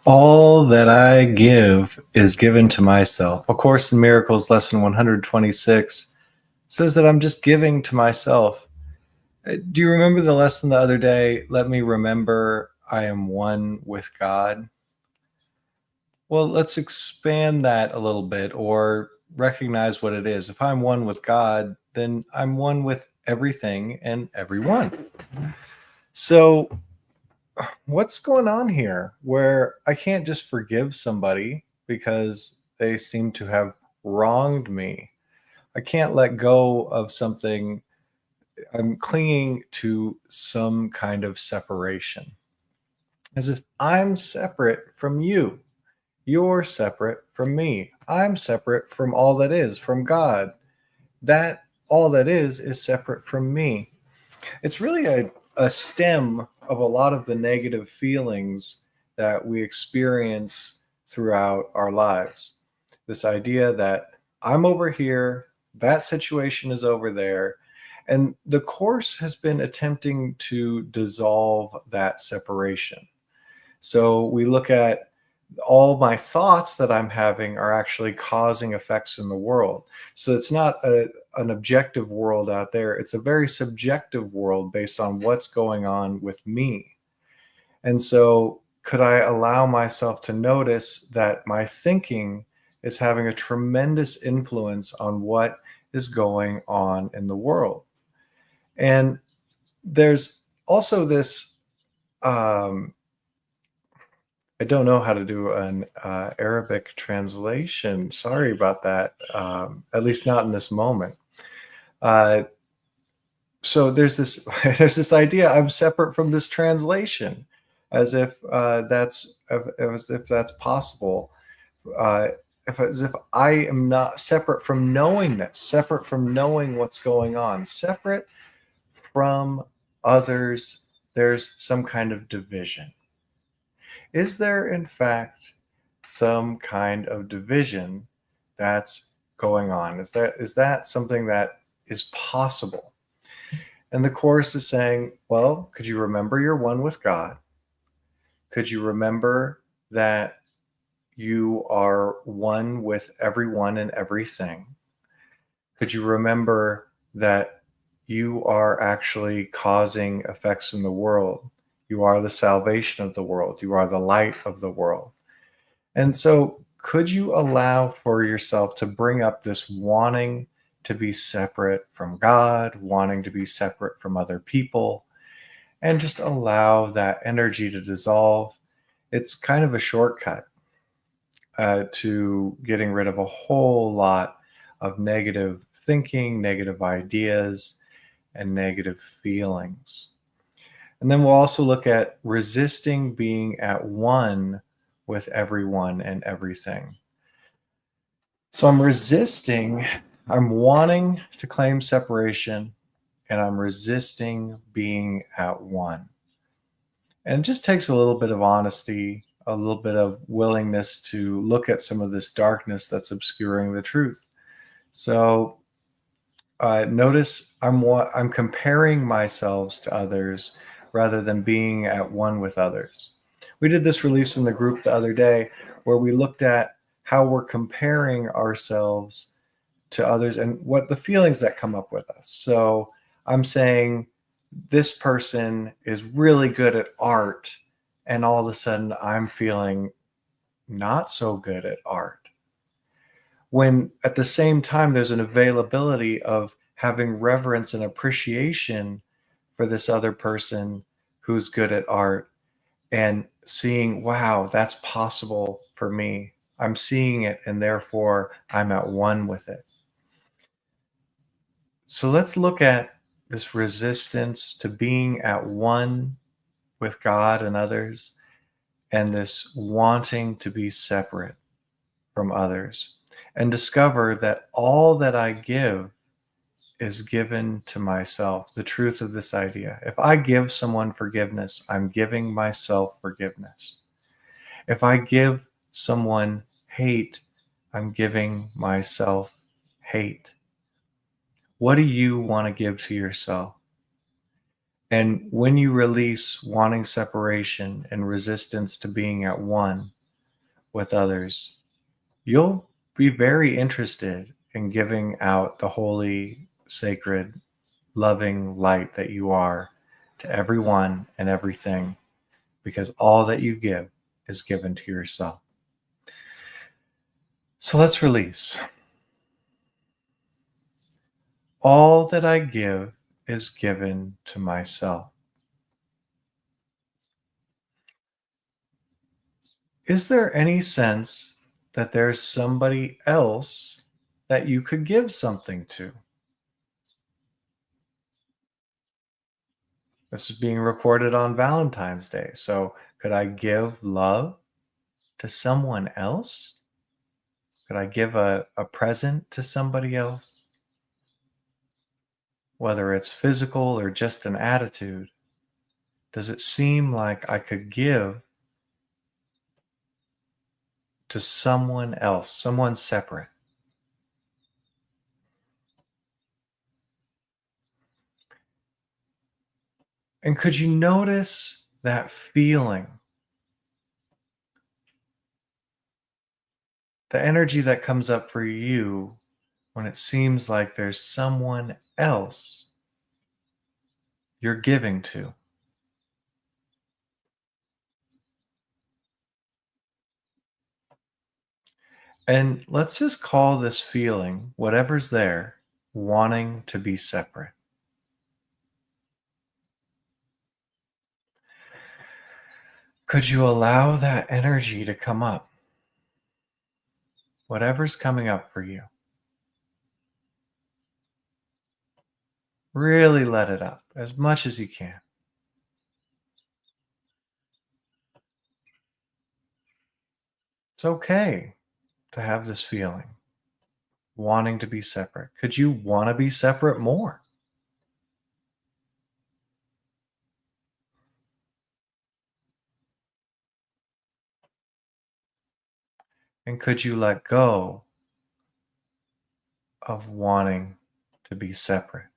All that I give is given to myself. A Course in Miracles, lesson 126, says that I'm just giving to myself. Do you remember the lesson the other day? Let me remember I am one with God. Well, let's expand that a little bit or recognize what it is. If I'm one with God, then I'm one with everything and everyone. So, what's going on here where I can't just forgive somebody because they seem to have wronged me? I can't let go of something. I'm clinging to some kind of separation, as if I'm separate from you. You're separate from me. I'm separate from all that is, from God. That all that is separate from me. It's really a stem of a lot of the negative feelings that we experience throughout our lives. This idea that I'm over here, that situation is over there. And the Course has been attempting to dissolve that separation. So we look at all my thoughts that I'm having are actually causing effects in the world. So it's not an objective world out there. It's a very subjective world based on what's going on with me. And so could I allow myself to notice that my thinking is having a tremendous influence on what is going on in the world? And there's also this I don't know how to do an Arabic translation. Sorry about that. At least not in this moment. Uh, so there's this there's this idea I'm separate from this translation, as if as if that's possible. Uh, as if I am not separate from knowing this, separate from knowing what's going on, separate from others. There's some kind of division. Is there, in fact, some kind of division that's going on? Is that something that is possible? And the Course is saying, well, could you remember you're one with God? Could you remember that you are one with everyone and everything? Could you remember that you are actually causing effects in the world? You are the salvation of the world. You are the light of the world. And so, could you allow for yourself to bring up this wanting to be separate from God, wanting to be separate from other people, and just allow that energy to dissolve? It's kind of a shortcut to getting rid of a whole lot of negative thinking, negative ideas, and negative feelings. And then we'll also look at resisting being at one with everyone and everything. So I'm wanting to claim separation, and I'm resisting being at one. And it just takes a little bit of honesty, a little bit of willingness to look at some of this darkness that's obscuring the truth. So notice I'm comparing myself to others rather than being at one with others. We did this release in the group the other day where we looked at how we're comparing ourselves to others and what the feelings that come up with us. So I'm saying this person is really good at art, and all of a sudden I'm feeling not so good at art. When at the same time, there's an availability of having reverence and appreciation for this other person who's good at art and seeing, wow, that's possible for me. I'm seeing it, and therefore I'm at one with it. So let's look at this resistance to being at one with God and others, and this wanting to be separate from others, and discover that all that I give is given to myself. The truth of this idea. If I give someone forgiveness, I'm giving myself forgiveness. If I give someone hate, I'm giving myself hate. What do you want to give to yourself? And when you release wanting separation and resistance to being at one with others, you'll be very interested in giving out the holy, sacred, loving light that you are to everyone and everything, because all that you give is given to yourself. So let's release. All that I give is given to myself. Is there any sense that there's somebody else that you could give something to? This is being recorded on Valentine's Day. So, could I give love to someone else? Could I give a present to somebody else? Whether it's physical or just an attitude, does it seem like I could give to someone else, someone separate? And could you notice that feeling, the energy that comes up for you when it seems like there's someone else you're giving to? And let's just call this feeling, whatever's there, wanting to be separate. Could you allow that energy to come up? Whatever's coming up for you. Really let it up as much as you can. It's okay to have this feeling, wanting to be separate. Could you want to be separate more? And could you let go of wanting to be separate?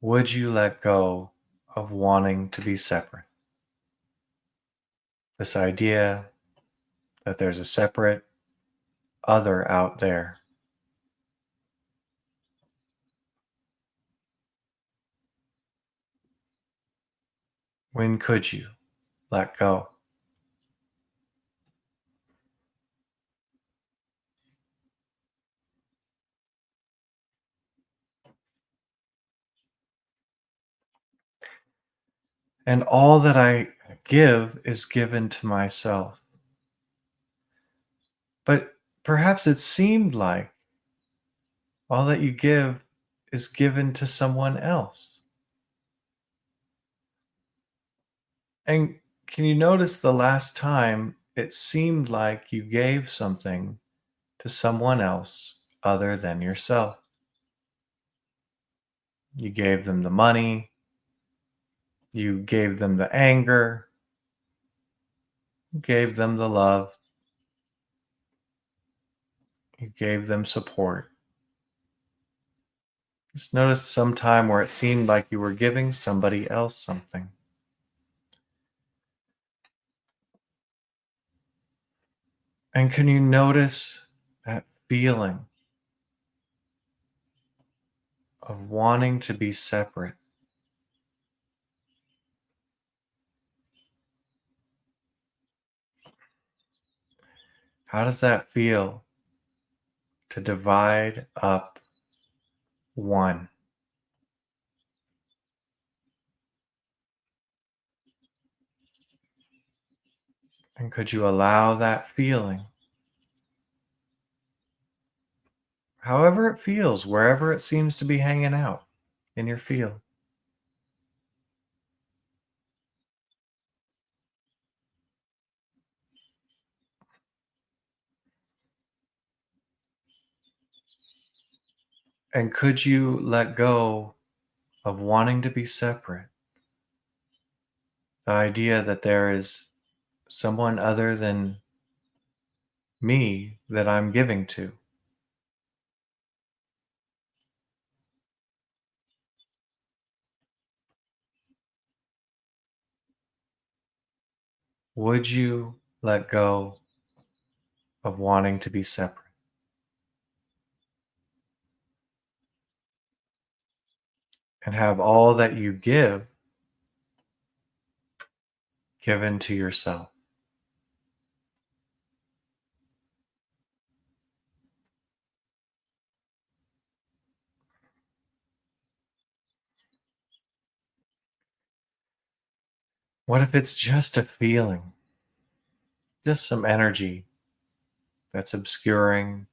Would you let go of wanting to be separate? This idea that there's a separate other out there. When could you let go? And all that I give is given to myself. But perhaps it seemed like all that you give is given to someone else. And can you notice the last time it seemed like you gave something to someone else other than yourself? You gave them the money, you gave them the anger, you gave them the love, you gave them support. Just notice some time where it seemed like you were giving somebody else something. And can you notice that feeling of wanting to be separate? How does that feel to divide up one? And could you allow that feeling, however it feels, wherever it seems to be hanging out in your field? And could you let go of wanting to be separate? The idea that there is someone other than me that I'm giving to? Would you let go of wanting to be separate and have all that you give given to yourself? What if it's just a feeling, just some energy that's obscuring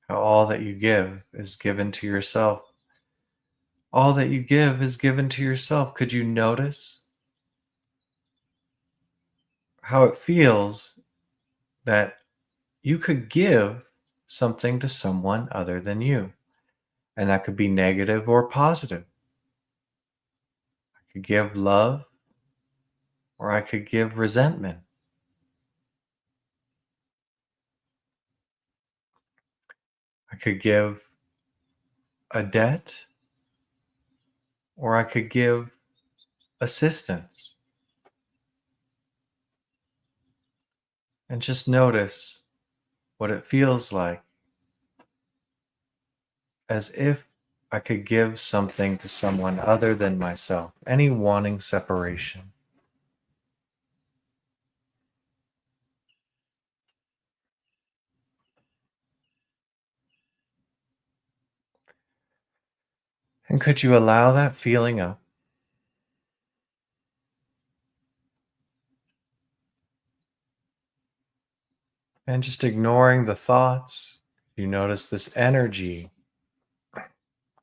how all that you give is given to yourself? All that you give is given to yourself. Could you notice how it feels that you could give something to someone other than you? And that could be negative or positive. I could give love or I could give resentment. I could give a debt or I could give assistance. And just notice what it feels like, as if I could give something to someone other than myself, any wanting separation. And could you allow that feeling up? And just ignoring the thoughts, you notice this energy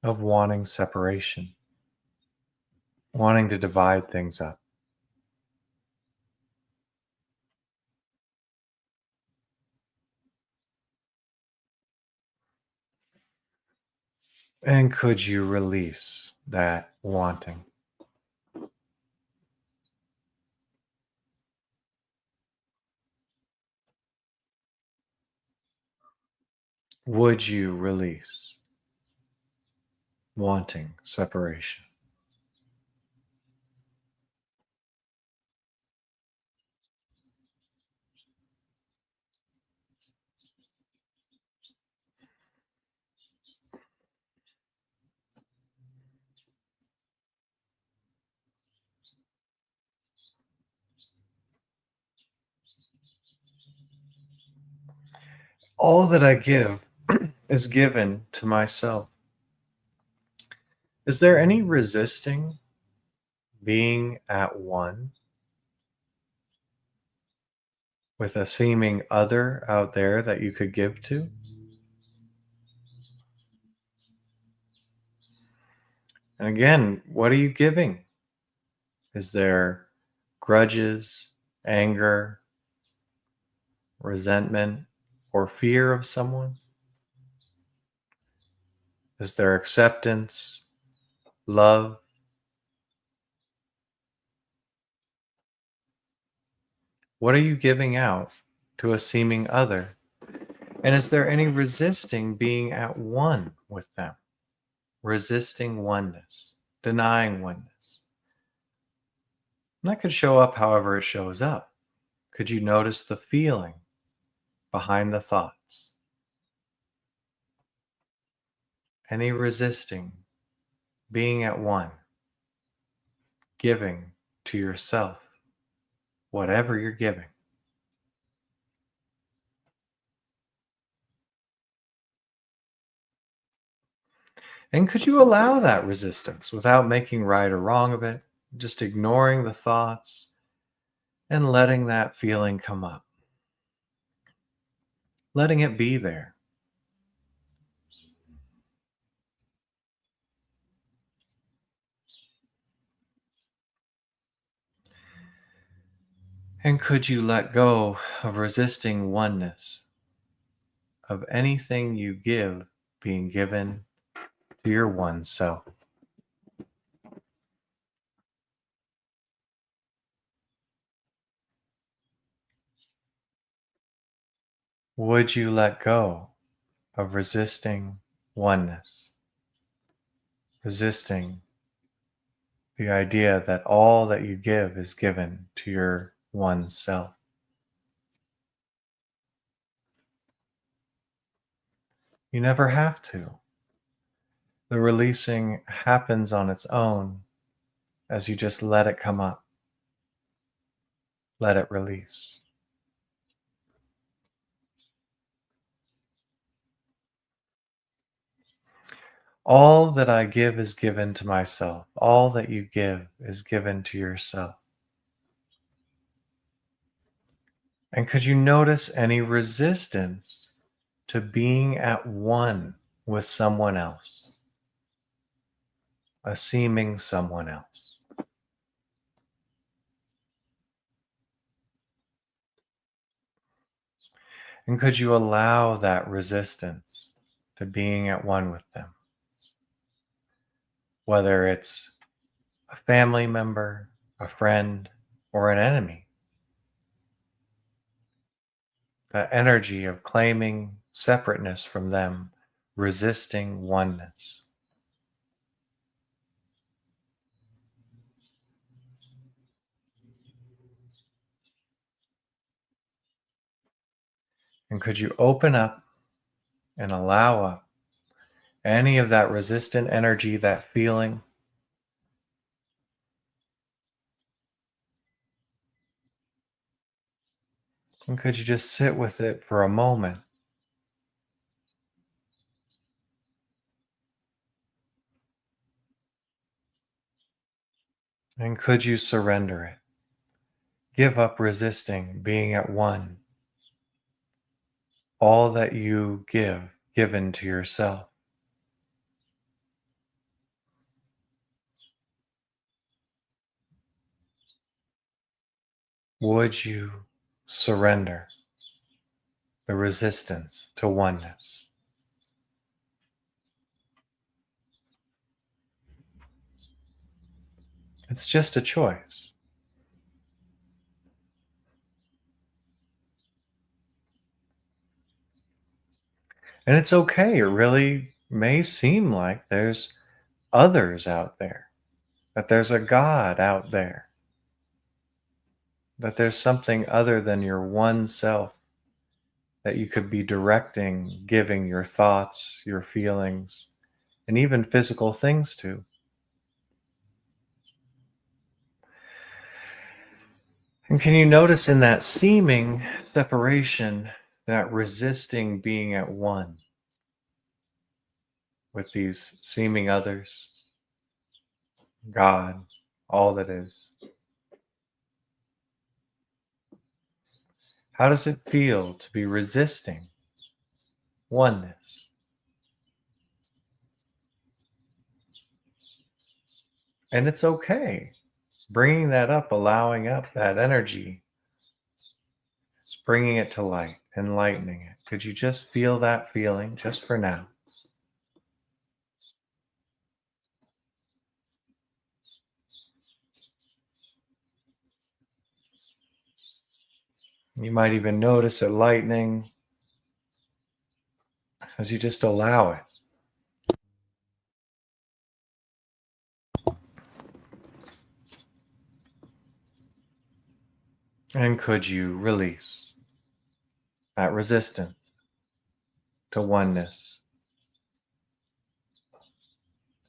of wanting separation, wanting to divide things up. And could you release that wanting? Would you release wanting separation? All that I give is given to myself. Is there any resisting being at one with a seeming other out there that you could give to? And again, what are you giving? Is there grudges, anger, resentment, or fear of someone? Is there acceptance, love? What are you giving out to a seeming other? And is there any resisting being at one with them? Resisting oneness, denying oneness. And that could show up however it shows up. Could you notice the feeling behind the thoughts? Any resisting being at one, giving to yourself whatever you're giving. And could you allow that resistance without making right or wrong of it? Just ignoring the thoughts and letting that feeling come up, letting it be there. And could you let go of resisting oneness, of anything you give being given to your one self? Would you let go of resisting oneness, resisting the idea that all that you give is given to your one self? You never have to. The releasing happens on its own as you just let it come up, let it release. All that I give is given to myself. All that you give is given to yourself. And could you notice any resistance to being at one with someone else, a seeming someone else? And could you allow that resistance to being at one with them? Whether it's a family member, a friend, or an enemy. That energy of claiming separateness from them, resisting oneness. And could you open up and allow up any of that resistant energy, that feeling? And could you just sit with it for a moment? And could you surrender it? Give up resisting being at one. All that you give, given to yourself. Would you surrender the resistance to oneness? It's just a choice. And it's okay. It really may seem like there's others out there, that there's a God out there, that there's something other than your one self that you could be directing, giving your thoughts, your feelings, and even physical things to. And can you notice in that seeming separation, that resisting being at one with these seeming others, God, all that is? How does it feel to be resisting oneness? And it's okay. Bringing that up, allowing up that energy, is bringing it to light, enlightening it. Could you just feel that feeling just for now? You might even notice it lightening as you just allow it. And could you release that resistance to oneness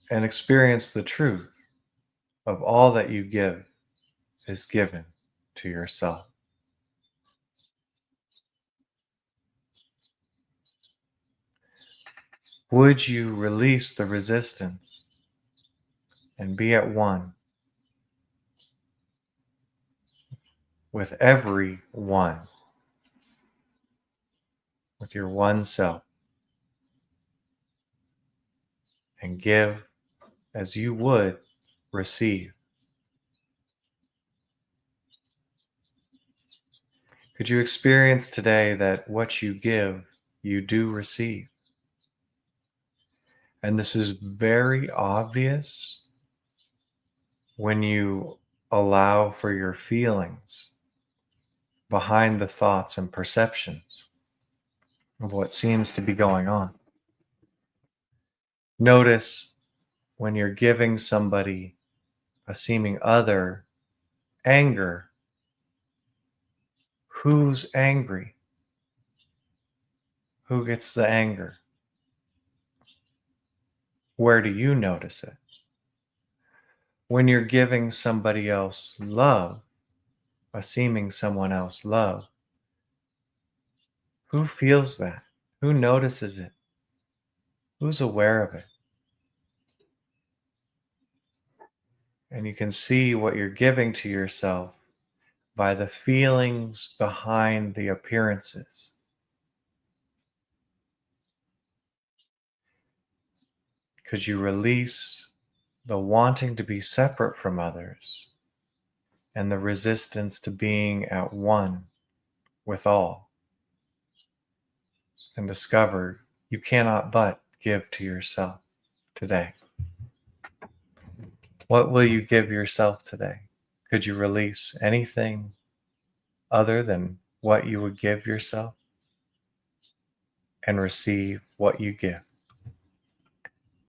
and experience the truth of all that you give is given to yourself? Would you release the resistance and be at one with every one, with your one self, and give as you would receive? Could you experience today that what you give, you do receive? And this is very obvious when you allow for your feelings behind the thoughts and perceptions. of what seems to be going on. Notice when you're giving somebody, a seeming other, anger, who's angry? Who gets the anger? Where do you notice it? When you're giving somebody else love, a seeming someone else love, who feels that? Who notices it? Who's aware of it? And you can see what you're giving to yourself by the feelings behind the appearances. Because you release the wanting to be separate from others and the resistance to being at one with all, and discover you cannot but give to yourself today. What will you give yourself today? Could you release anything other than what you would give yourself and receive what you give?